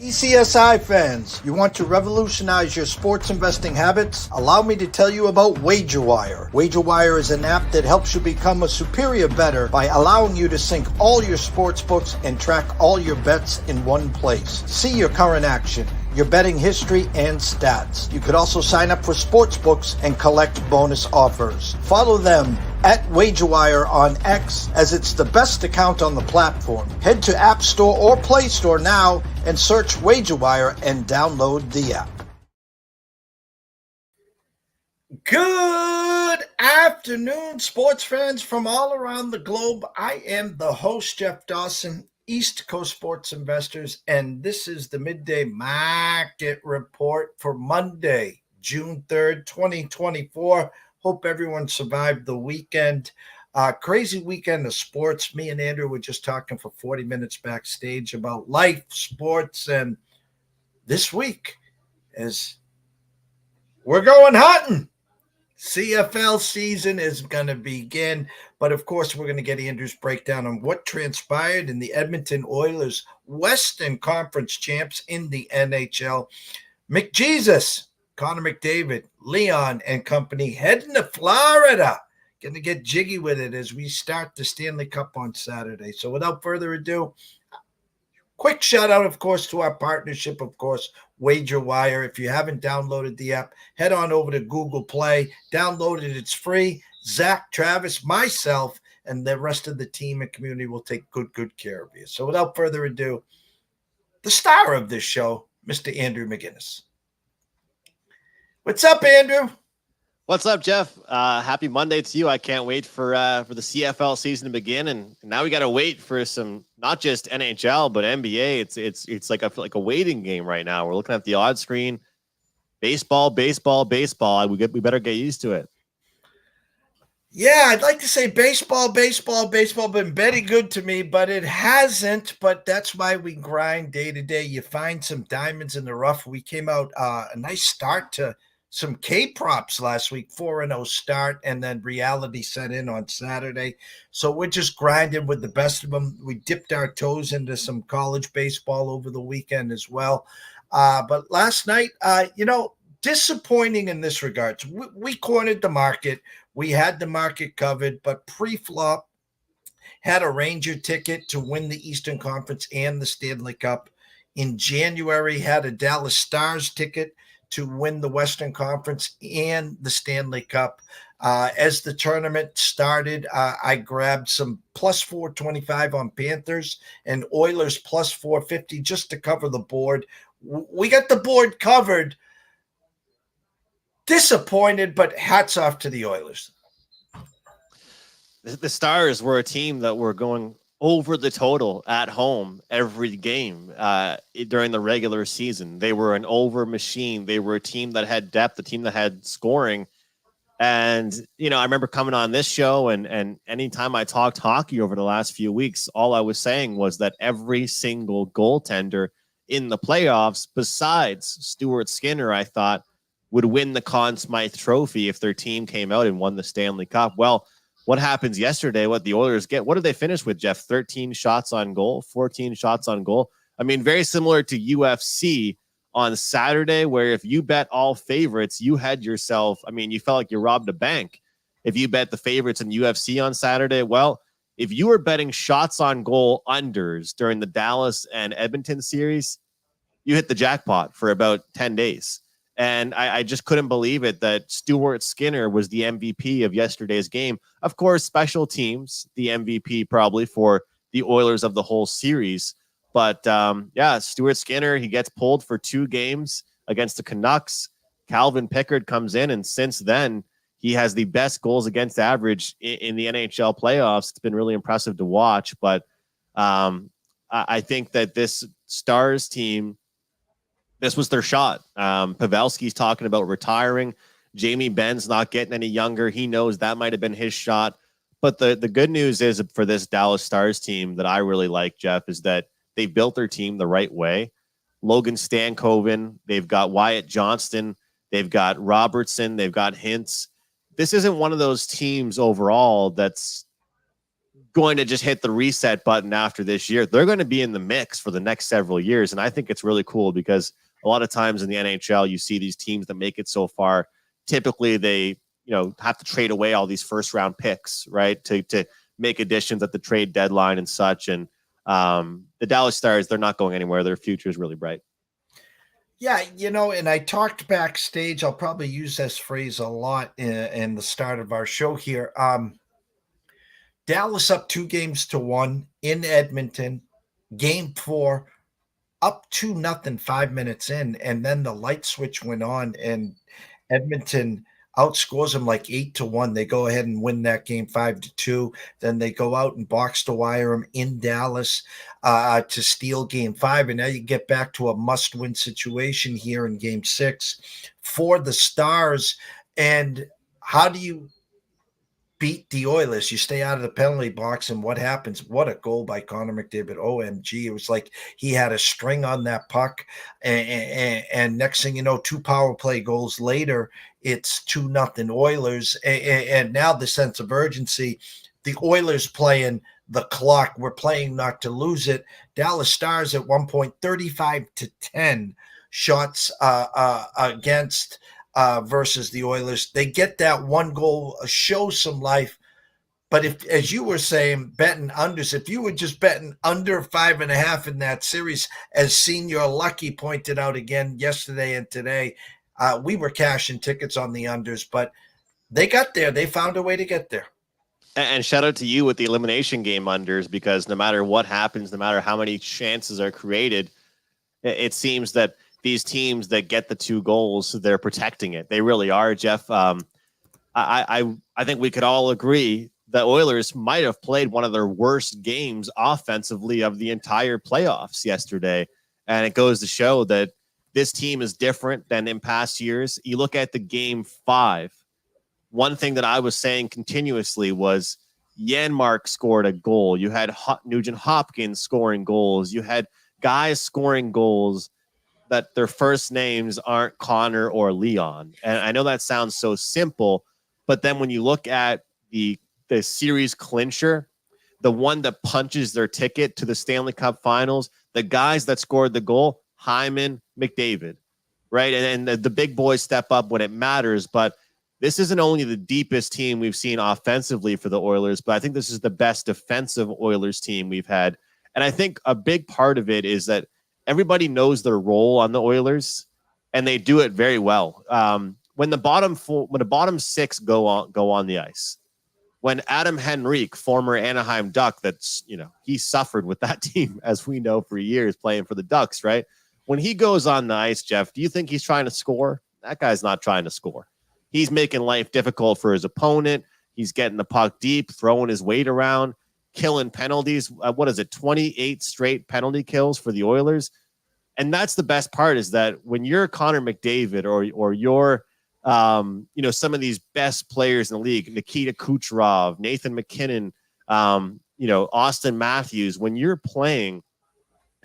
TPCSI fans, you want to revolutionize your sports investing habits? Allow me to tell you about WagerWire. WagerWire is an app that helps you become a superior bettor by allowing you to sync all your sports books and track all your bets in one place. See your current action, your betting history, and stats. You could also sign up for sports books and collect bonus offers. Follow them at WagerWire on X, as it's the best account on the platform. Head to App Store or Play Store now and search WagerWire and download the app. Good afternoon, sports fans from all around the globe. I am the host, Jeff Dawson, East Coast Sports Investors, and this is the Midday Market Report for Monday, June 3rd, 2024. Hope everyone survived the weekend. Crazy weekend of sports. Me and Andrew were just talking for 40 minutes backstage about life, sports, and this week is we're going hunting. CFL season is going to begin, but of course we're going to get Andrew's breakdown on what transpired in the Edmonton Oilers Western Conference champs in the NHL. McJesus, Connor McDavid, Leon and company heading to Florida. Going to get jiggy with it as we start the Stanley Cup on Saturday. So without further ado, quick shout out, of course, to our partnership, of course, WagerWire. If you haven't downloaded the app, head on over to Google Play. Download it. It's free. Zach, Travis, myself, and the rest of the team and community will take good care of you. So without further ado, the star of this show, Mr. Andrew McInnis. What's up, Andrew? What's up, Jeff? Happy Monday to you. I can't wait for the CFL season to begin, and now we got to wait for some, not just NHL but NBA. It's like a waiting game right now. We're looking at the odd screen, baseball. We better get used to it. Yeah, I'd like to say baseball been very good to me, but it hasn't. But that's why we grind day to day. You find some diamonds in the rough. We came out a nice start to some K-props last week, 4-0 start, and then reality set in on Saturday. So we're just grinding with the best of them. We dipped our toes into some college baseball over the weekend as well. But last night, disappointing in this regard. We cornered the market. We had the market covered, but pre-flop had a Ranger ticket to win the Eastern Conference and the Stanley Cup. In January, had a Dallas Stars ticket to win the Western Conference and the Stanley Cup. As the tournament started, I grabbed some plus 425 on Panthers and Oilers plus 450 just to cover the board. We got the board covered. Disappointed, but hats off to the Oilers. The Stars were a team that were going over the total at home every game during the regular season. They were an over machine. They were a team that had depth, a team that had scoring. And, I remember coming on this show and anytime I talked hockey over the last few weeks, all I was saying was that every single goaltender in the playoffs, besides Stuart Skinner, I thought would win the Conn Smythe Trophy if their team came out and won the Stanley Cup. Well, what happens yesterday, what the Oilers get, what did they finish with, Jeff? 13 shots on goal, 14 shots on goal. I mean, very similar to UFC on Saturday, where if you bet all favorites, you had yourself, you felt like you robbed a bank. If you bet the favorites in UFC on Saturday, well, if you were betting shots on goal unders during the Dallas and Edmonton series, you hit the jackpot for about 10 days. And I just couldn't believe it that Stuart Skinner was the MVP of yesterday's game. Of course, special teams, the MVP probably for the Oilers of the whole series. But, Stuart Skinner, he gets pulled for 2 games against the Canucks. Calvin Pickard comes in, and since then, he has the best goals against average in the NHL playoffs. It's been really impressive to watch. But I think that this Stars team, this was their shot. Pavelski's talking about retiring. Jamie Benn's not getting any younger. He knows that might have been his shot. But the good news is for this Dallas Stars team that I really like, Jeff, is that they built their team the right way. Logan Stankoven, they've got Wyatt Johnston, they've got Robertson, they've got Hintz. This isn't one of those teams overall that's going to just hit the reset button after this year. They're going to be in the mix for the next several years. And I think it's really cool because a lot of times in the NHL, you see these teams that make it so far. Typically, they have to trade away all these first round picks, right, to make additions at the trade deadline and such. And the Dallas Stars, they're not going anywhere. Their future is really bright. Yeah, and I talked backstage. I'll probably use this phrase a lot in the start of our show here. Dallas up 2-1 in Edmonton, game 4, up 2-0 5 minutes in, and then the light switch went on, and Edmonton outscores them like 8-1. They go ahead and win that game 5-2. Then they go out and box to wire them in Dallas to steal game 5. And now you get back to a must-win situation here in game 6 for the Stars. And how do you beat the Oilers? You stay out of the penalty box, and what happens? What a goal by Connor McDavid. OMG. It was like he had a string on that puck, and next thing you know, 2 power play goals later, it's 2-0 Oilers, and now the sense of urgency. The Oilers playing the clock. We're playing not to lose it. Dallas Stars at one point 35-10 shots against versus the Oilers. They get that 1 goal, show some life. But if, as you were saying, betting unders, if you were just betting under 5.5 in that series, as Senior Lucky pointed out again yesterday and today, we were cashing tickets on the unders, but they got there. They found a way to get there. And shout out to you with the elimination game unders, because no matter what happens, no matter how many chances are created, it seems that these teams that get the 2 goals, they're protecting it. They really are, Jeff. I think we could all agree the Oilers might have played one of their worst games offensively of the entire playoffs yesterday. And it goes to show that this team is different than in past years. You look at the game 5. One thing that I was saying continuously was Janmark scored a goal. You had Nugent Hopkins scoring goals. You had guys scoring goals that their first names aren't Connor or Leon. And I know that sounds so simple, but then when you look at the series clincher, the one that punches their ticket to the Stanley Cup Finals, the guys that scored the goal, Hyman, McDavid, right? And the big boys step up when it matters, but this isn't only the deepest team we've seen offensively for the Oilers, but I think this is the best defensive Oilers team we've had. And I think a big part of it is that everybody knows their role on the Oilers, and they do it very well. When the bottom 6 go on the ice, when Adam Henrique, former Anaheim Duck, he suffered with that team, as we know, for years playing for the Ducks, right? When he goes on the ice, Jeff, do you think he's trying to score? That guy's not trying to score. He's making life difficult for his opponent. He's getting the puck deep, throwing his weight around, killing penalties. 28 straight penalty kills for the Oilers. And that's the best part, is that when you're Connor McDavid or you're, some of these best players in the league, Nikita Kucherov, Nathan McKinnon, Austin Matthews, when you're playing,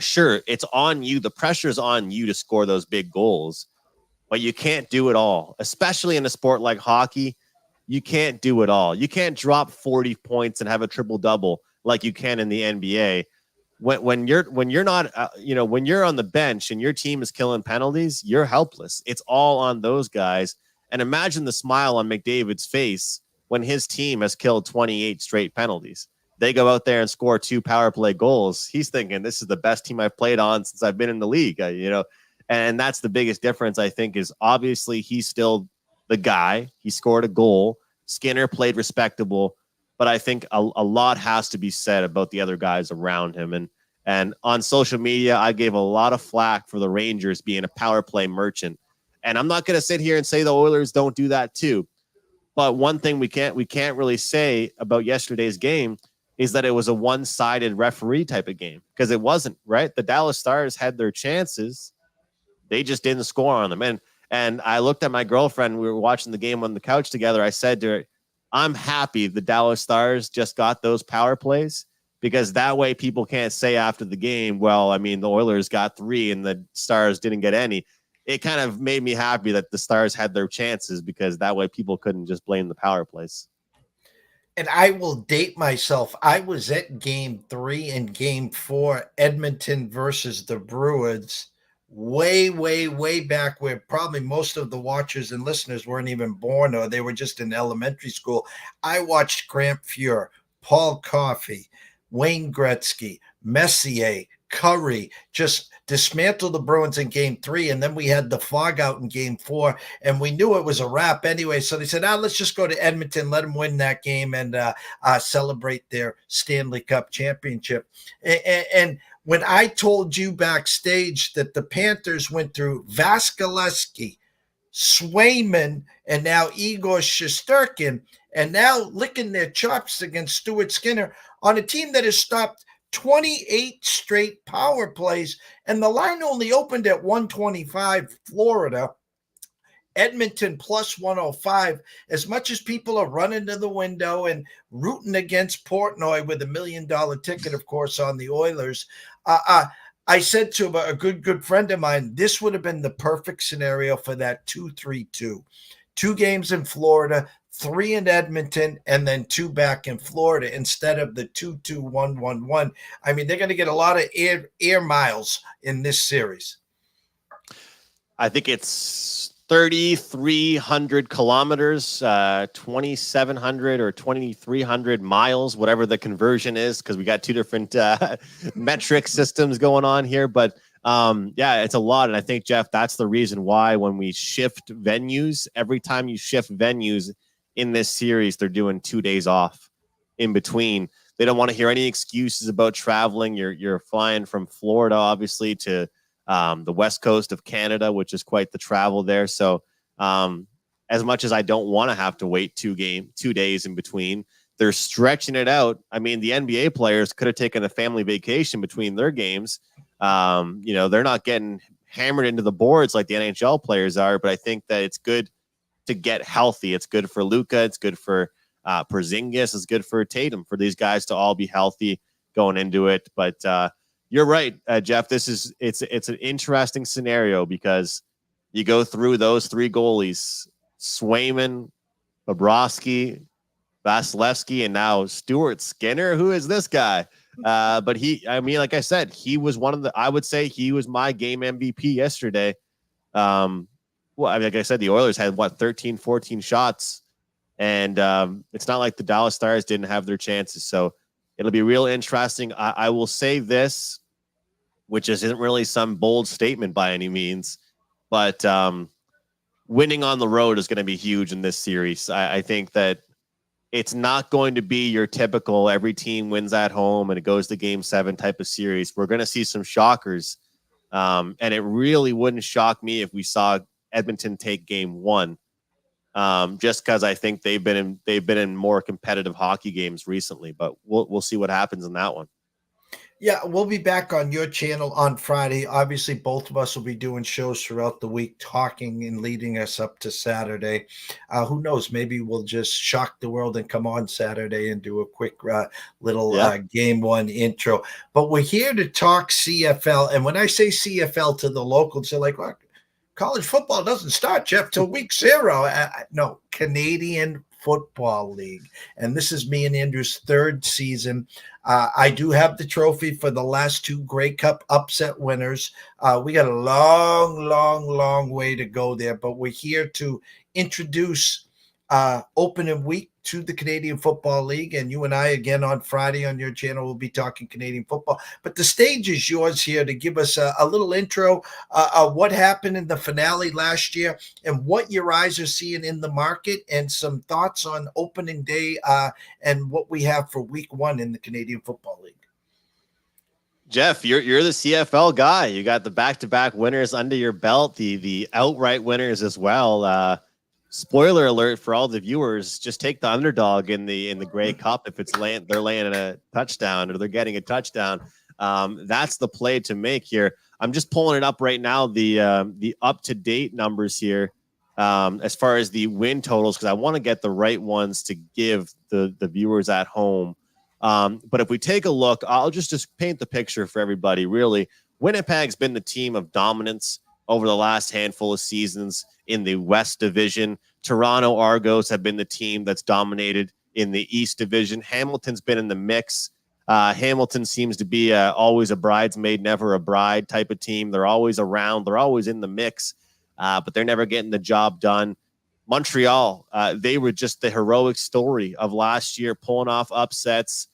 sure, it's on you. The pressure's on you to score those big goals, but you can't do it all, especially in a sport like hockey. You can't do it all. You can't drop 40 points and have a triple double like you can in the NBA. When you're not, when you're on the bench and your team is killing penalties, you're helpless. It's all on those guys. And imagine the smile on McDavid's face when his team has killed 28 straight penalties. They go out there and score 2 power play goals. He's thinking, this is the best team I've played on since I've been in the league, and that's the biggest difference, I think, is obviously he's still the guy. He scored a goal. Skinner played respectable, but I think a lot has to be said about the other guys around him. And on social media, I gave a lot of flack for the Rangers being a power play merchant. And I'm not going to sit here and say the Oilers don't do that too. But one thing we can't really say about yesterday's game is that it was a one-sided referee type of game, because it wasn't, right? The Dallas Stars had their chances. They just didn't score on them. And I looked at my girlfriend. We were watching the game on the couch together. I said to her, I'm happy the Dallas Stars just got those power plays, because that way people can't say after the game, well, I mean, the Oilers got 3 and the Stars didn't get any. It kind of made me happy that the Stars had their chances, because that way people couldn't just blame the power plays. And I will date myself. I was at game 3 and game 4, Edmonton versus the Bruins, way, way, way back where probably most of the watchers and listeners weren't even born or they were just in elementary school. I watched Grant Fuhr, Paul Coffey, Wayne Gretzky, Messier, Curry just dismantle the Bruins in game 3. And then we had the fog out in game 4, and we knew it was a wrap anyway. So they said, let's just go to Edmonton, let them win that game, and celebrate their Stanley Cup championship. And when I told you backstage that the Panthers went through Vasilevsky, Swayman, and now Igor Shesterkin, and now licking their chops against Stuart Skinner on a team that has stopped 28 straight power plays, and the line only opened at 125 Florida. Edmonton plus 105. As much as people are running to the window and rooting against Portnoy with $1 million ticket, of course, on the Oilers, I said to a good friend of mine, this would have been the perfect scenario for that 2-3-2. 2 games in Florida, 3 in Edmonton, and then 2 back in Florida instead of the 2-2-1-1-1. I mean, they're going to get a lot of air miles in this series. I think it's 3,300 kilometers, 2,700 or 2,300 miles, whatever the conversion is, because we got 2 different metric systems going on here. But yeah, it's a lot. And I think, Jeff, that's the reason why when we shift venues, every time you shift venues in this series, they're doing 2 days off in between. They don't want to hear any excuses about traveling. You're flying from Florida, obviously, to the west coast of Canada, which is quite the travel there. So as much as I don't want to have to wait 2 days in between, they're stretching it out. I mean, the NBA players could have taken a family vacation between their games. They're not getting hammered into the boards like the NHL players are, but I think that it's good to get healthy. It's good for Luka. It's good for Porzingis. It's good for Tatum, for these guys to all be healthy going into it. But you're right, Jeff. It's an interesting scenario because you go through those 3 goalies: Swayman, Bobrovsky, Vasilevsky, and now Stuart Skinner. Who is this guy? But like I said, he was I would say he was my game MVP yesterday. Like I said, the Oilers had 13, 14 shots, and it's not like the Dallas Stars didn't have their chances. So it'll be real interesting. I will say this, which isn't really some bold statement by any means, but winning on the road is going to be huge in this series. I think that it's not going to be your typical every team wins at home and it goes to game 7 type of series. We're going to see some shockers. And it really wouldn't shock me if we saw Edmonton take game 1. Just because I think they've been in more competitive hockey games recently, but we'll see what happens in that one. Yeah, we'll be back on your channel on Friday. Obviously, both of us will be doing shows throughout the week, talking and leading us up to Saturday. Who knows? Maybe we'll just shock the world and come on Saturday and do a quick little game 1 intro. But we're here to talk CFL. And when I say CFL to the locals, they're like, well, college football doesn't start, Jeff, till week 0. No, Canadian Football League. And this is me and Andrew's 3rd season. I do have the trophy for the last 2 Grey Cup upset winners. We got a long way to go there, but we're here to introduce opening week to the Canadian Football League. And you and I, again, on Friday on your channel, will be talking Canadian football. But the stage is yours here to give us a little intro of what happened in the finale last year and what your eyes are seeing in the market, and some thoughts on opening day and what we have for week 1 in the Canadian Football League. Jeff, you're the CFL guy. You got the back-to-back winners under your belt, the outright winners as well. Spoiler alert for all the viewers: just take the underdog in the Grey Cup if they're laying a touchdown or they're getting a touchdown. That's the play to make here. I'm just pulling it up right now, the up-to-date numbers here as far as the win totals, because I want to get the right ones to give the viewers at home. But if we take a look, I'll just paint the picture for everybody. Really, Winnipeg's been the team of dominance over the last handful of seasons in the West Division. Toronto Argos have been the team that's dominated in the East Division. Hamilton's been in the mix. Hamilton seems to be always a bridesmaid, never a bride type of team. They're always around. They're always in the mix, but they're never getting the job done. Montreal, they were just the heroic story of last year, pulling off upsets.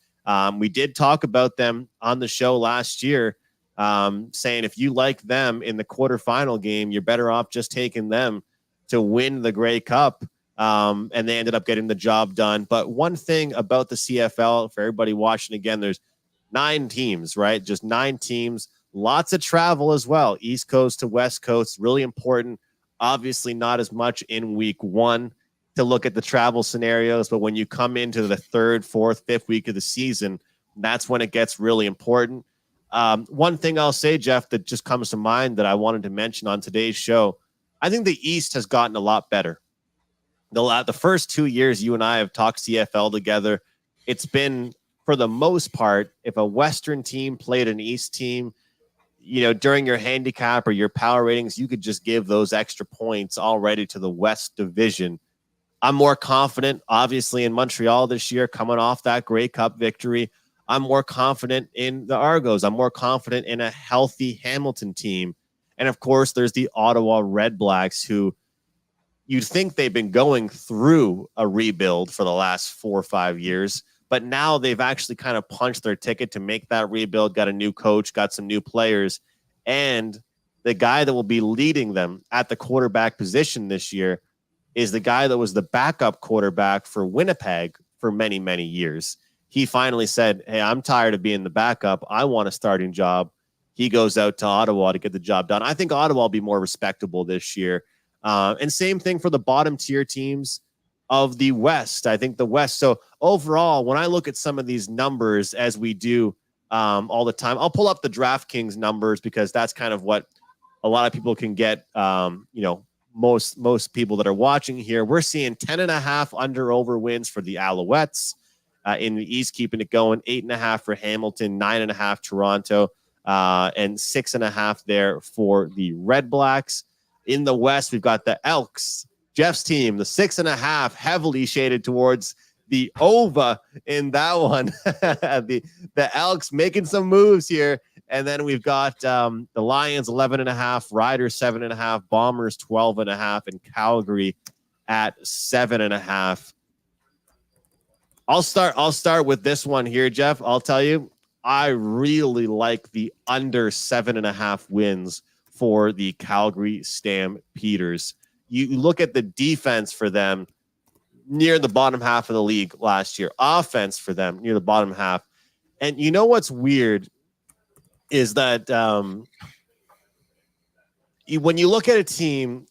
We did talk about them on the show last year, saying if you like them in the quarterfinal game, you're better off just taking them to win the Grey Cup. And they ended up getting the job done. But one thing about the CFL, for everybody watching again, there's 9 teams, right? Just 9 teams, lots of travel as well. East Coast to West Coast, really important. Obviously not as much in week 1 to look at the travel scenarios, but when you come into the 3rd, 4th, 5th week of the season, that's when it gets really important. One thing I'll say, Jeff, that just comes to mind that I wanted to mention on today's show, I think the East has gotten a lot better. The first 2 years you and I have talked CFL together, it's been, for the most part, if a Western team played an East team, during your handicap or your power ratings, you could just give those extra points already to the West Division. I'm more confident, obviously, in Montreal this year, coming off that Grey Cup victory. I'm more confident in the Argos. I'm more confident in a healthy Hamilton team. And, of course, there's the Ottawa Red Blacks, who you'd think they've been going through a rebuild for the last 4 or 5 years, but now they've actually kind of punched their ticket to make that rebuild, got a new coach, got some new players, and the guy that will be leading them at the quarterback position this year is the guy that was the backup quarterback for Winnipeg for many, many years. He finally said, hey, I'm tired of being the backup. I want a starting job. He goes out to Ottawa to get the job done. I think Ottawa will be more respectable this year. And same thing for the bottom tier teams of the West. I think the West. So overall, when I look at some of these numbers, as we do all the time, I'll pull up the DraftKings numbers because that's kind of what a lot of people can get. Most people that are watching here, we're seeing 10.5 under/over wins for the Alouettes in the East, keeping it going. 8.5 for Hamilton, 9.5 Toronto, and 6.5 there for the Red Blacks. In the West, we've got the Elks, Jeff's team, the 6.5, heavily shaded towards the over in that one. the Elks making some moves here. And then we've got the Lions, 11.5, Riders, 7.5, Bombers, 12.5, and Calgary at 7.5. I'll start with this one here, Jeff. I'll tell you, I really like the under 7.5 wins for the Calgary Stampeders. You look at the defense for them, near the bottom half of the league last year. Offense for them, near the bottom half. And you know what's weird is that when you look at a team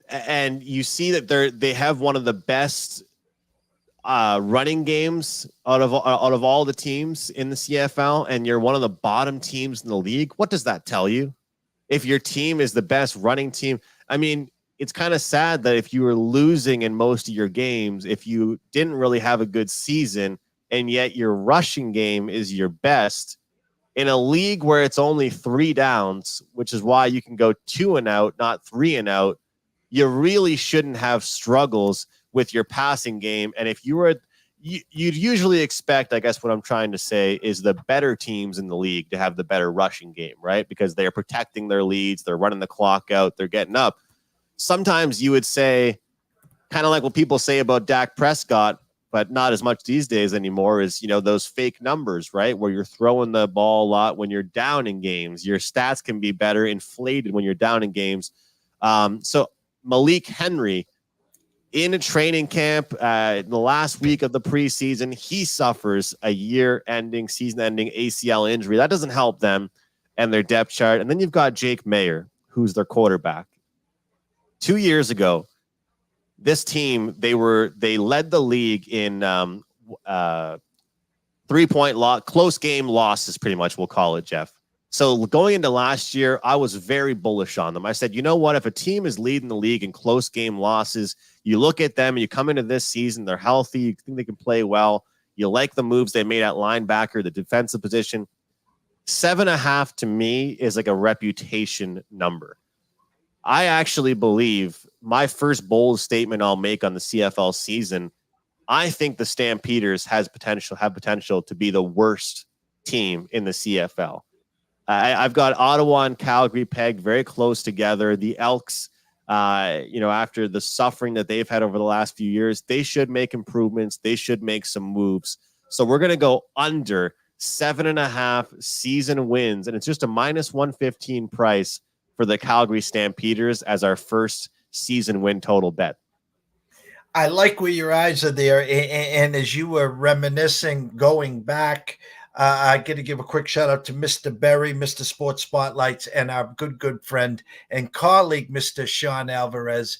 and you see that they have one of the best running games out of all the teams in the CFL, and you're one of the bottom teams in the league, what does that tell you? If your team is the best running team, I mean, it's kind of sad that if you were losing in most of your games, if you didn't really have a good season, and yet your rushing game is your best, in a league where it's only 3 downs, which is why you can go 2 and out, not 3 and out, you really shouldn't have struggles with your passing game. And if you were, you'd usually expect, I guess what I'm trying to say is the better teams in the league to have the better rushing game, right? Because they're protecting their leads, they're running the clock out, they're getting up. Sometimes you would say, kind of like what people say about Dak Prescott, but not as much these days anymore, is, those fake numbers, right? Where you're throwing the ball a lot when you're down in games. Your stats can be better inflated when you're down in games. So Malik Henry, in a training camp, in the last week of the preseason, he suffers a season-ending ACL injury. That doesn't help them and their depth chart. And then you've got Jake Mayer, who's their quarterback. 2 years ago, this team, they led the league in 3-point close game losses, pretty much, we'll call it, Jeff. So going into last year, I was very bullish on them. I said, you know what? If a team is leading the league in close game losses, you look at them and you come into this season, they're healthy, you think they can play well, you like the moves they made at linebacker, the defensive position. 7.5 to me is like a reputation number. I actually believe my first bold statement I'll make on the CFL season I think the Stampeders have potential to be the worst team in the CFL. I've got Ottawa and Calgary pegged very close together. The Elks, after the suffering that they've had over the last few years, they should make improvements. They should make some moves. So we're going to go under 7.5 season wins, and it's just a minus 115 price for the Calgary Stampeders as our first season win total bet. I like where your eyes are there. And as you were reminiscing, going back, I got to give a quick shout out to Mr. Berry, Mr. Sports Spotlights, and our good friend and colleague, Mr. Sean Alvarez,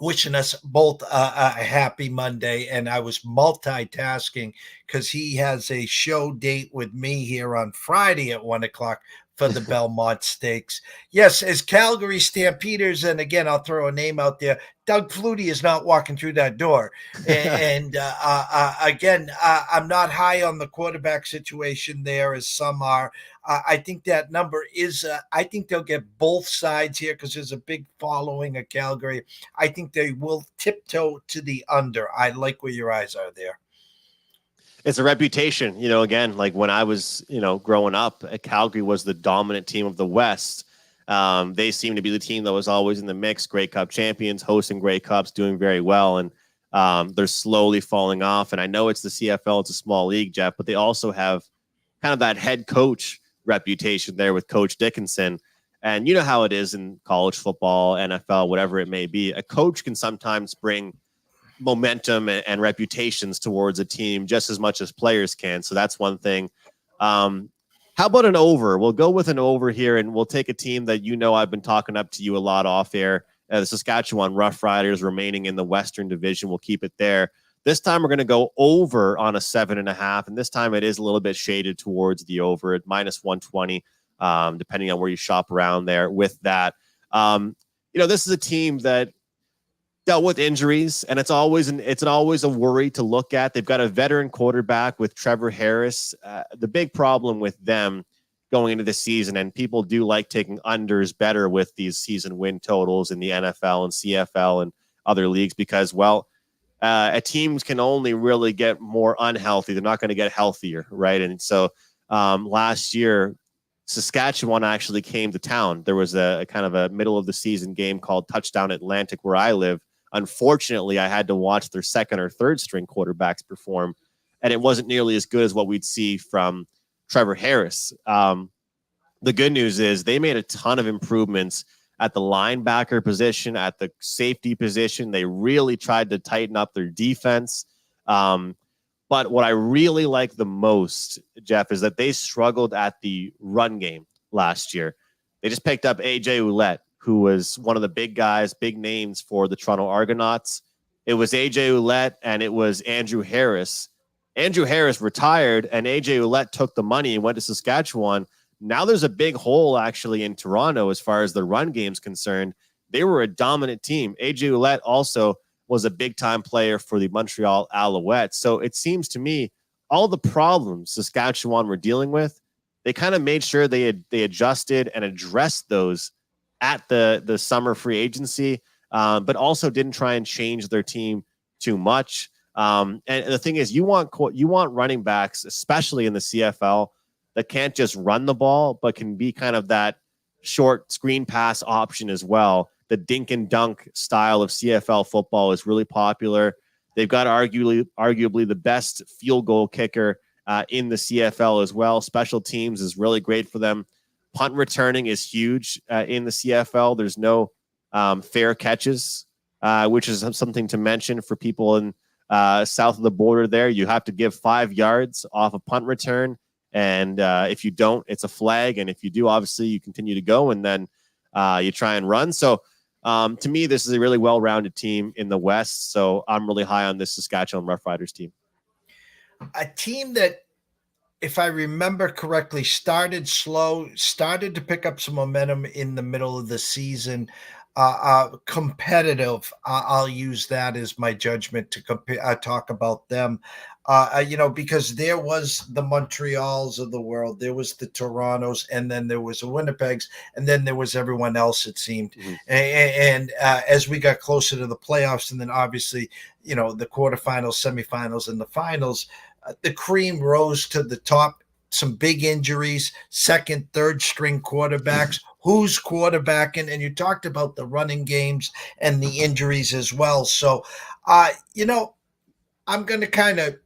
wishing us both a happy Monday. And I was multitasking because he has a show date with me here on Friday at 1 o'clock for the Belmont Stakes. Yes, as Calgary Stampeders, and again, I'll throw a name out there, Doug Flutie is not walking through that door. And again, I'm not high on the quarterback situation there as some are. I think that number is, I think they'll get both sides here because there's a big following of Calgary. I think they will tiptoe to the under. I like where your eyes are there. It's a reputation, again, like when I was, growing up, Calgary was the dominant team of the West. They seem to be the team that was always in the mix, Grey Cup champions, hosting Grey Cups, doing very well. And they're slowly falling off. And I know it's the CFL, it's a small league, Jeff, but they also have kind of that head coach reputation there with Coach Dickinson. And you know how it is in college football, NFL, whatever it may be. A coach can sometimes bring momentum and reputations towards a team just as much as players can. So that's one thing. How about an over? We'll go with an over here, and we'll take a team that I've been talking up to you a lot off air. The Saskatchewan Roughriders remaining in the Western Division. We'll keep it there. This time we're going to go over on a 7.5, and this time it is a little bit shaded towards the over at minus 120, depending on where you shop around there with that. This is a team that dealt with injuries, and it's always a worry to look at. They've got a veteran quarterback with Trevor Harris. The big problem with them going into the season, and people do like taking unders better with these season win totals in the NFL and CFL and other leagues because, teams can only really get more unhealthy. They're not going to get healthier, right? And so last year, Saskatchewan actually came to town. There was a kind of a middle of the season game called Touchdown Atlantic where I live. Unfortunately, I had to watch their second or third string quarterbacks perform, and it wasn't nearly as good as what we'd see from Trevor Harris. The good news is they made a ton of improvements at the linebacker position, at the safety position. They really tried to tighten up their defense. But what I really like the most, Jeff, is that they struggled at the run game last year. They just picked up A.J. Ouellette, who was one of the big guys, big names for the Toronto Argonauts. It was A.J. Ouellette and it was Andrew Harris. Andrew Harris retired and A.J. Ouellette took the money and went to Saskatchewan. Now there's a big hole actually in Toronto as far as the run game's concerned. They were a dominant team. A.J. Ouellette also was a big-time player for the Montreal Alouettes. So it seems to me all the problems Saskatchewan were dealing with, they kind of made sure they adjusted and addressed those at the summer free agency, but also didn't try and change their team too much. And the thing is, you want running backs, especially in the CFL, that can't just run the ball, but can be kind of that short screen pass option as well. The dink and dunk style of CFL football is really popular. They've got arguably the best field goal kicker in the CFL as well. Special teams is really great for them. Punt returning is huge in the CFL. There's no fair catches, which is something to mention for people in south of the border there. You have to give 5 yards off a punt return. And if you don't, it's a flag. And if you do, obviously, you continue to go and then you try and run. So to me, this is a really well-rounded team in the West. So I'm really high on this Saskatchewan Roughriders team. A team that, if I remember correctly, started slow, started to pick up some momentum in the middle of the season. competitive. I'll use that as my judgment to talk about them. Because there was the Montreals of the world, there was the Torontos, and then there was the Winnipegs, and then there was everyone else, it seemed. Mhm. And as we got closer to the playoffs, and then obviously, the quarterfinals, semifinals, and the finals, the cream rose to the top. Some big injuries, second, third string quarterbacks. Who's quarterbacking? And you talked about the running games and the injuries as well. So, I'm going to kind of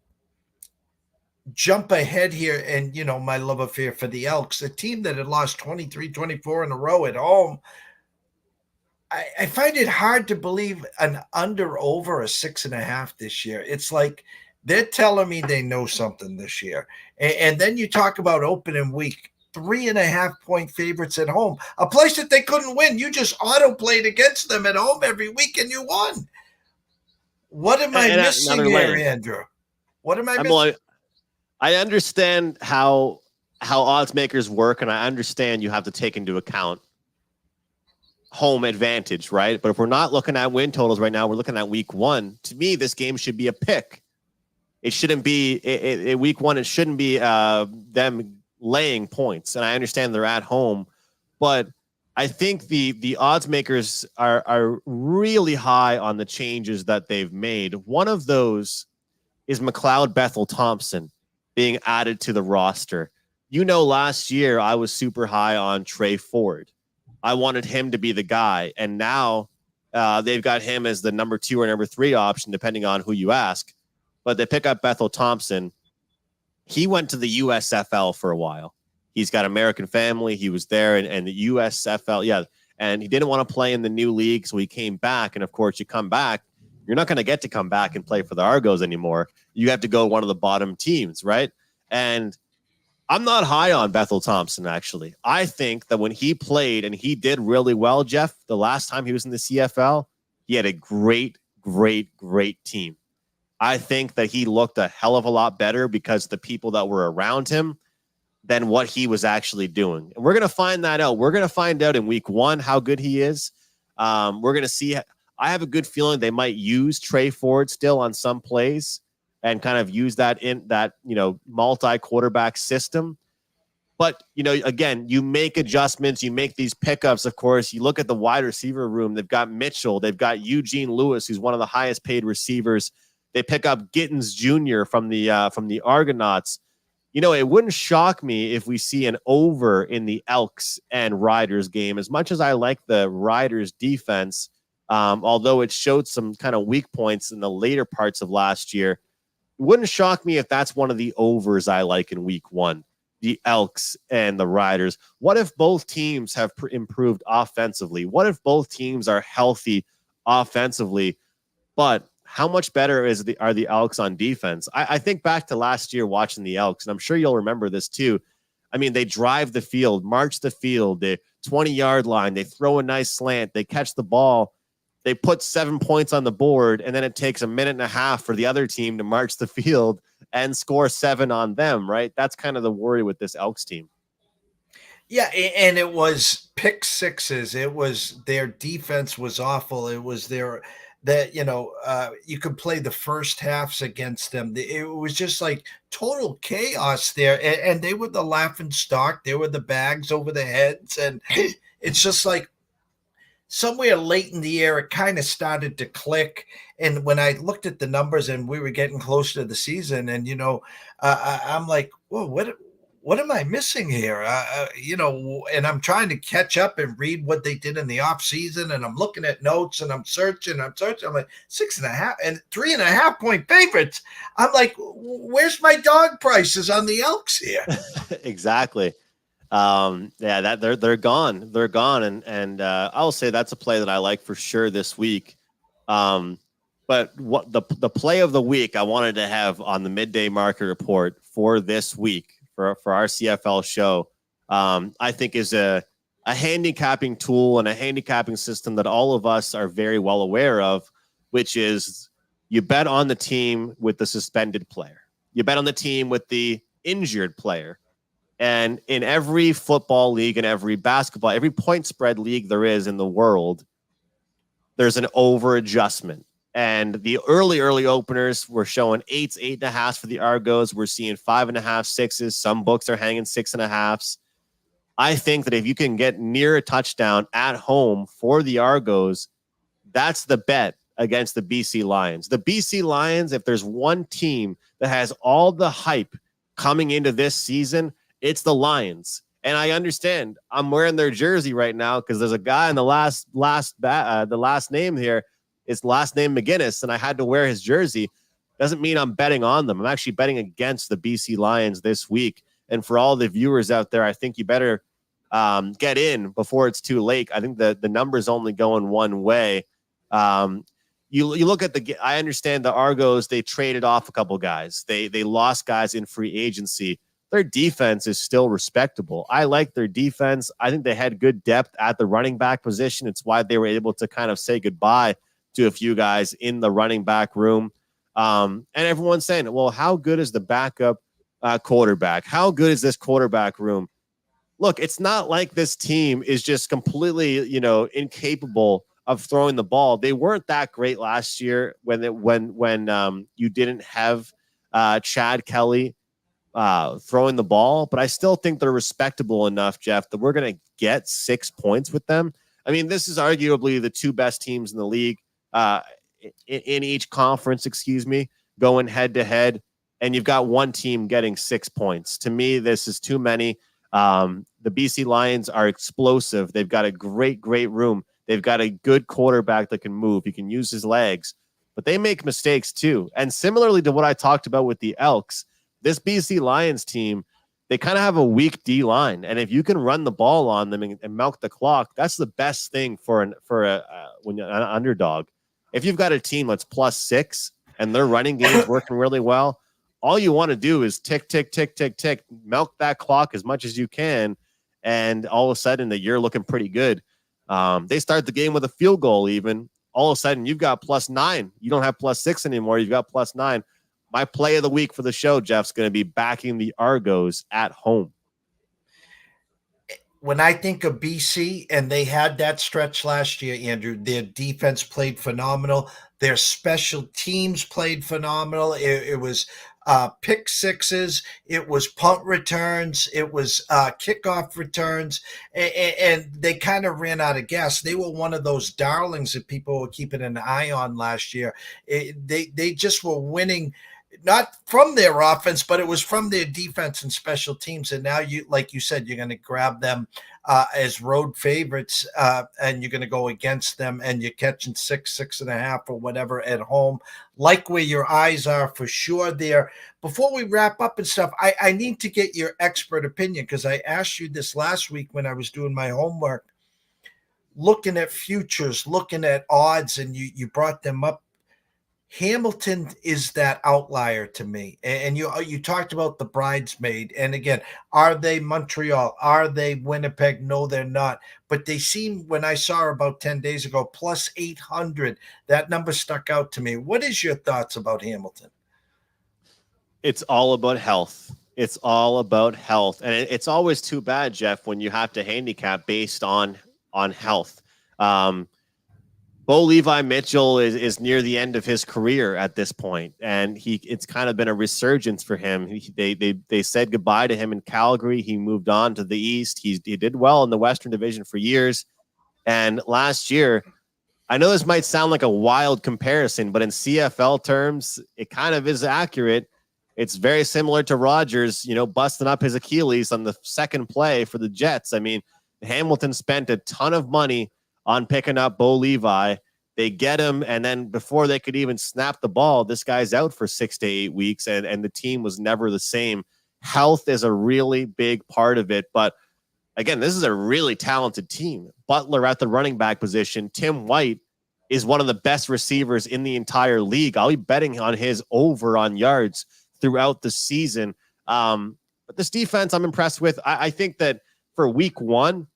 jump ahead here, and my love affair for the Elks, a team that had lost 23, 24 in a row at home. I find it hard to believe an under over a 6.5 this year. It's like they're telling me they know something this year. And then you talk about opening week, 3.5-point favorites at home, a place that they couldn't win. You just auto played against them at home every week and you won. What am I missing here, Andrew? What am I missing? I understand how odds makers work, and I understand you have to take into account home advantage, right? But if we're not looking at win totals right now, we're looking at week one. To me, this game should be a pick. It shouldn't be week one. It shouldn't be them laying points. And I understand they're at home, but I think the odds makers are really high on the changes that they've made. One of those is McLeod Bethel Thompson being added to the roster. Last year I was super high on Trey Ford. I wanted him to be the guy, and now they've got him as the number 2 or number 3 option, depending on who you ask. But they pick up Bethel Thompson. He went to the USFL for a while. He's got American family. He was there, and the USFL, and he didn't want to play in the new league, so he came back. And of course, you come back, you're not going to get to come back and play for the Argos anymore. You have to go one of the bottom teams, right? And I'm not high on Bethel Thompson, actually. I think that when he played, and he did really well, Jeff, the last time he was in the CFL, he had a great, great, great team. I think that he looked a hell of a lot better because the people that were around him than what he was actually doing. And we're going to find that out. We're going to find out in week one how good he is. We're going to see. I have a good feeling they might use Trey Ford still on some plays and kind of use that in that, multi-quarterback system. But, again, you make adjustments, you make these pickups, of course. You look at the wide receiver room. They've got Mitchell. They've got Eugene Lewis, who's one of the highest paid receivers. They pick up Gittins Jr. from the Argonauts. It wouldn't shock me if we see an over in the Elks and Riders game. As much as I like the Riders defense, although it showed some kind of weak points in the later parts of last year, it wouldn't shock me if that's one of the overs I like in week one, the Elks and the Riders. What if both teams have improved offensively? What if both teams are healthy offensively? But how much better are the Elks on defense? I think back to last year watching the Elks, and I'm sure you'll remember this too. I mean, they drive the field, march the field, the 20-yard line, they throw a nice slant, they catch the ball, they put 7 points on the board, and then it takes a minute and a half for the other team to march the field and score 7 on them, right? That's kind of the worry with this Elks team. Yeah, and it was pick sixes. It was their defense was awful. It was you could play the first halves against them. It was just like total chaos there. And they were the laughing stock. They were the bags over the heads. And it's just like somewhere late in the year, it kind of started to click. And when I looked at the numbers and we were getting closer to the season, and, I'm like, whoa, what am I missing here? And I'm trying to catch up and read what they did in the off season. And I'm looking at notes and I'm searching. I'm like 6.5 and 3.5 point favorites. I'm like, where's my dog prices on the Elks here? Exactly. That they're gone. They're gone. And I'll say that's a play that I like for sure this week. But what the play of the week I wanted to have on the midday market report for this week for our CFL show, I think is a handicapping tool and a handicapping system that all of us are very well aware of, which is you bet on the team with the suspended player. You bet on the team with the injured player. And in every football league and every basketball, every point spread league there is in the world, there's an over adjustment. And the early openers were showing 8s, 8.5s for the Argos. We're seeing 5.5, 6s. Some books are hanging 6.5s. I think that if you can get near a touchdown at home for the Argos, that's the bet against the BC Lions. The BC Lions, if there's one team that has all the hype coming into this season, it's the Lions. And I understand I'm wearing their jersey right now because there's a guy in the last name here. It's last name McInnis, and I had to wear his jersey. Doesn't mean I'm betting on them. I'm actually betting against the BC Lions this week. And for all the viewers out there, I think you better get in before it's too late. I think the number's only going one way. You look at I understand the Argos, they traded off a couple guys. They lost guys in free agency. Their defense is still respectable. I like their defense. I think they had good depth at the running back position. It's why they were able to kind of say goodbye to a few guys in the running back room. And everyone's saying, well, how good is the backup quarterback? How good is this quarterback room? Look, it's not like this team is just completely, incapable of throwing the ball. They weren't that great last year when you didn't have Chad Kelly throwing the ball, but I still think they're respectable enough, Jeff, that we're going to get 6 points with them. I mean, this is arguably the two best teams in the league in each conference, going head to head. And you've got one team getting 6 points. To me, this is too many. The BC Lions are explosive. They've got a great room. They've got a good quarterback that can move. He can use his legs, but they make mistakes too. And similarly to what I talked about with the Elks, this BC Lions team, they kind of have a weak D line. And if you can run the ball on them and milk the clock, that's the best thing when you're an underdog. If you've got a team that's +6 and their running game's working really well, all you want to do is tick, tick, tick, tick, tick, milk that clock as much as you can. And all of a sudden you're looking pretty good. They start the game with a field goal even. All of a sudden you've got +9. You don't have +6 anymore. You've got +9. My play of the week for the show, Jeff's going to be backing the Argos at home. When I think of BC, and they had that stretch last year, Andrew, their defense played phenomenal. Their special teams played phenomenal. It was pick sixes. It was punt returns. It was kickoff returns. And they kind of ran out of gas. They were one of those darlings that people were keeping an eye on last year. They just were winning, not from their offense, but it was from their defense and special teams. And now, like you said, you're going to grab them as road favorites, and you're going to go against them, and you're catching 6, 6.5 or whatever at home. Like where your eyes are for sure there. Before we wrap up and stuff, I need to get your expert opinion, because I asked you this last week when I was doing my homework, looking at futures, looking at odds, and you brought them up. Hamilton is that outlier to me. And you talked about the bridesmaid. And again, are they Montreal? Are they Winnipeg? No, they're not. But they seem, when I saw her about 10 days ago, +800, that number stuck out to me. What is your thoughts about Hamilton? It's all about health. It's all about health. And it's always too bad, Jeff, when you have to handicap based on health. Bo Levi Mitchell is near the end of his career at this point, and it's kind of been a resurgence for him. They said goodbye to him in Calgary. He moved on to the East. He did well in the Western Division for years. And last year, I know this might sound like a wild comparison, but in CFL terms, it kind of is accurate. It's very similar to Rogers, busting up his Achilles on the second play for the Jets. I mean, Hamilton spent a ton of money on picking up Bo Levi. They get him, and then before they could even snap the ball, this guy's out for 6 to 8 weeks, and the team was never the same. Health is a really big part of it, but again, this is a really talented team. Butler at the running back position. Tim White is one of the best receivers in the entire league. I'll be betting on his over on yards throughout the season. But this defense I'm impressed with. I think that for week 1,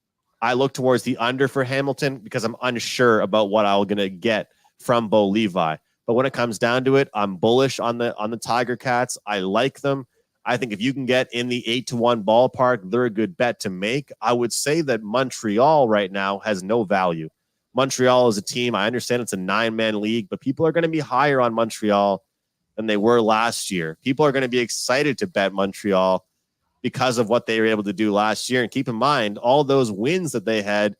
I look towards the under for Hamilton because I'm unsure about what I'm going to get from Bo Levi. But when it comes down to it, I'm bullish on the Tiger Cats. I like them. I think if you can get in the 8-1 ballpark, they're a good bet to make. I would say that Montreal right now has no value. Montreal is a team. I understand it's a 9-man league, but people are going to be higher on Montreal than they were last year. People are going to be excited to bet Montreal because of what they were able to do last year. And keep in mind, all those wins that they had,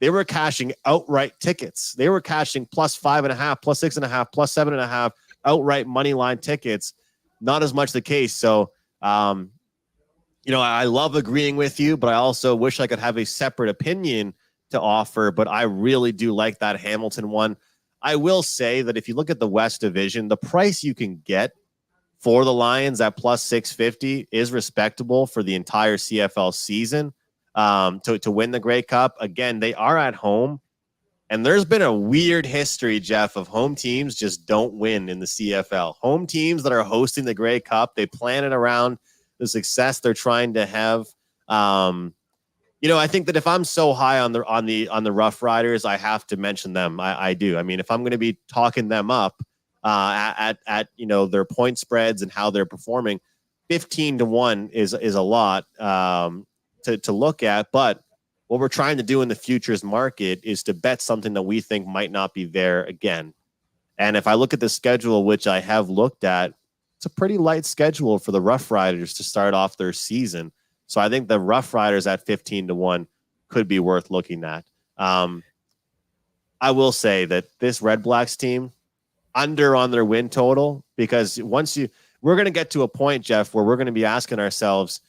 they were cashing outright tickets. They were cashing plus 5.5, plus 6.5, plus 7.5 outright money line tickets. Not as much the case. So, I love agreeing with you, but I also wish I could have a separate opinion to offer. But I really do like that Hamilton one. I will say that if you look at the West Division, the price you can get for the Lions at plus 650 is respectable for the entire CFL season. To win the Grey Cup. Again, they are at home, and there's been a weird history, Jeff, of home teams just don't win in the CFL. Home teams that are hosting the Grey Cup, they plan it around the success they're trying to have. I think that if I'm so high on the Rough Riders, I have to mention them. I do. I mean, if I'm going to be talking them up at their point spreads and how they're performing, 15-1 is a lot. To look at, but what we're trying to do in the futures market is to bet something that we think might not be there again. And if I look at the schedule, which I have looked at, it's a pretty light schedule for the Rough Riders to start off their season. So I think the Rough Riders at 15-1 could be worth looking at. I will say that this Red Blacks team, under on their win total, because we're going to get to a point, Jeff, where we're going to be asking ourselves,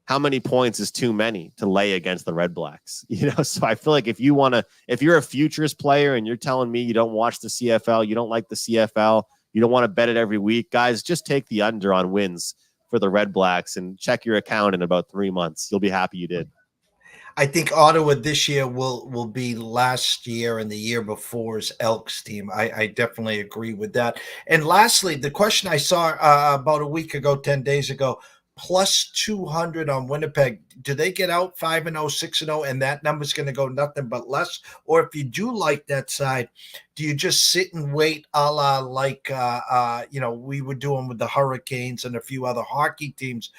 how many points is too many to lay against the Red Blacks? So I feel like if you're a futures player and you're telling me you don't watch the CFL, you don't like the CFL, you don't want to bet it every week, guys, just take the under on wins for the Red Blacks and check your account in about 3 months. You'll be happy you did. I think Ottawa this year will be last year and the year before's Elks team. I definitely agree with that. And lastly, the question I saw about a week ago, 10 days ago, plus 200 on Winnipeg. Do they get out 5-0, 6-0, and that number's going to go nothing but less? Or if you do like that side, do you just sit and wait, a la like we were doing with the Hurricanes and a few other hockey teams?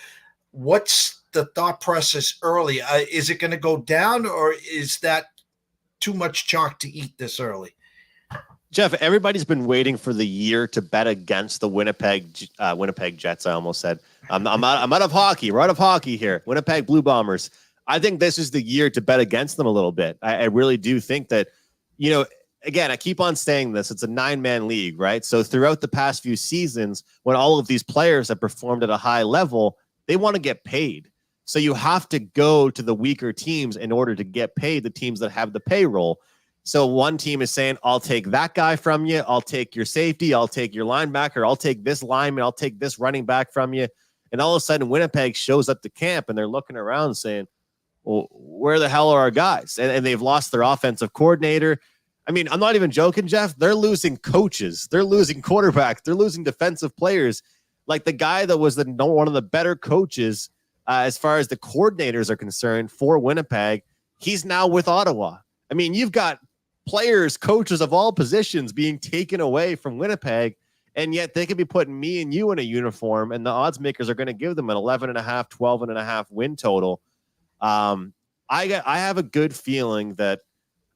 What's the thought process early? Is it going to go down, or is that too much chalk to eat this early? Jeff, everybody's been waiting for the year to bet against the Winnipeg Jets. I almost said I'm out of hockey. We're out of hockey here. Winnipeg Blue Bombers. I think this is the year to bet against them a little bit. I really do think that, again, I keep on saying this. It's a 9-man league, right? So throughout the past few seasons, when all of these players have performed at a high level, they want to get paid. So you have to go to the weaker teams in order to get paid, the teams that have the payroll. So one team is saying, I'll take that guy from you. I'll take your safety. I'll take your linebacker. I'll take this lineman. I'll take this running back from you. And all of a sudden, Winnipeg shows up to camp, and they're looking around saying, well, where the hell are our guys? And they've lost their offensive coordinator. I mean, I'm not even joking, Jeff. They're losing coaches. They're losing quarterbacks. They're losing defensive players. Like the guy that was one of the better coaches as far as the coordinators are concerned for Winnipeg, he's now with Ottawa. I mean, you've got players, coaches of all positions being taken away from Winnipeg, and yet they could be putting me and you in a uniform, and the odds makers are going to give them an 11.5, 12.5 win total. I have a good feeling that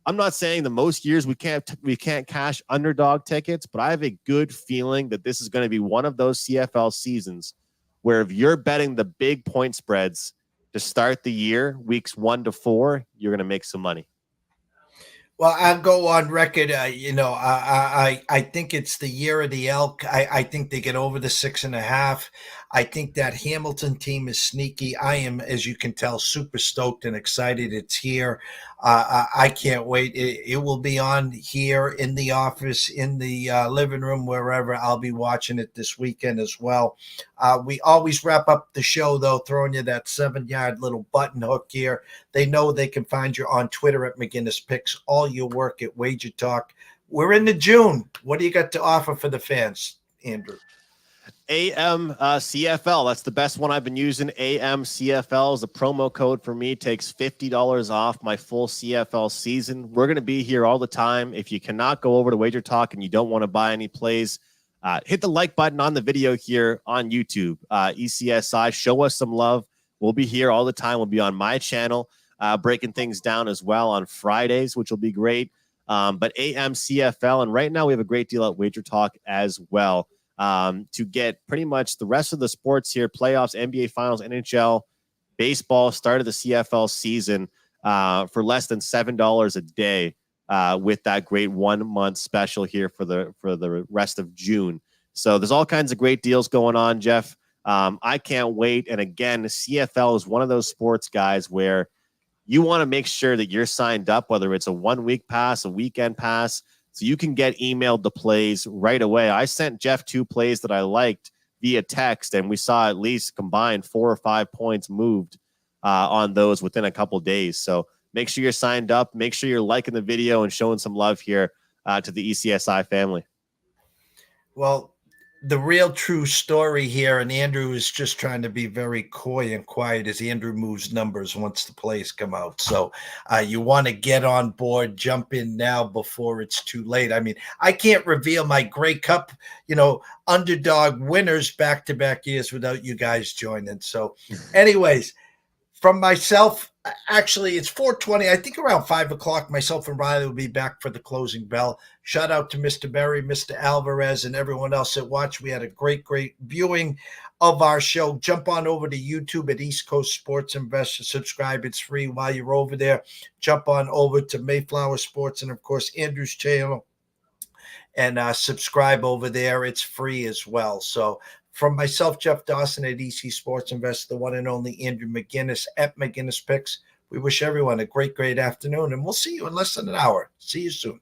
I'm not saying that most years we can't cash underdog tickets, but I have a good feeling that this is going to be one of those CFL seasons where if you're betting the big point spreads to start the year, weeks 1 to 4, you're going to make some money. Well, I'll go on record. I think it's the year of the Elk. I think they get over the 6.5. I think that Hamilton team is sneaky. I am, as you can tell, super stoked and excited. It's here. I can't wait. It will be on here in the office, in the living room, wherever. I'll be watching it this weekend as well. We always wrap up the show, though, throwing you that 7-yard little button hook here. They know they can find you on Twitter at McInnis Picks, all your work at WagerTalk. We're into June. What do you got to offer for the fans, Andrew? AM CFL. That's the best one I've been using. AM CFL is a promo code for me. Takes $50 off my full CFL season. We're going to be here all the time. If you cannot go over to WagerTalk and you don't want to buy any plays, hit the like button on the video here on YouTube. ECSI, show us some love. We'll be here all the time. We'll be on my channel breaking things down as well on Fridays, which will be great. but AM CFL. And right now we have a great deal at WagerTalk as well, to get pretty much the rest of the sports here, playoffs, NBA finals, NHL, baseball, start of the CFL season, for less than $7 a day, with that great 1 month special here for the rest of June. So there's all kinds of great deals going on, Jeff. I can't wait. And again, the CFL is one of those sports, guys, where you want to make sure that you're signed up, whether it's a 1 week pass, a weekend pass, so you can get emailed the plays right away. I sent Jeff 2 plays that I liked via text, and we saw at least combined 4 or 5 points moved on those within a couple days. So make sure you're signed up. Make sure you're liking the video and showing some love here to the ECSI family. Well, the real true story here, and Andrew is just trying to be very coy and quiet as Andrew moves numbers once the plays come out. So you want to get on board, jump in now before it's too late. I mean, I can't reveal my Grey Cup, underdog winners back-to-back years without you guys joining. So anyways, from myself, actually, it's 4:20. I think around 5 o'clock, myself and Riley will be back for the closing bell. Shout out to Mr. Berry, Mr. Alvarez, and everyone else that watched. We had a great viewing of our show. Jump on over to YouTube at East Coast Sports Investor. Subscribe. It's free while you're over there. Jump on over to Mayflower Sports and, of course, Andrew's channel. And subscribe over there. It's free as well. So from myself, Jeff Dawson at EC Sports Investor, the one and only Andrew McInnis at McInnis Picks, we wish everyone a great, great afternoon, and we'll see you in less than an hour. See you soon.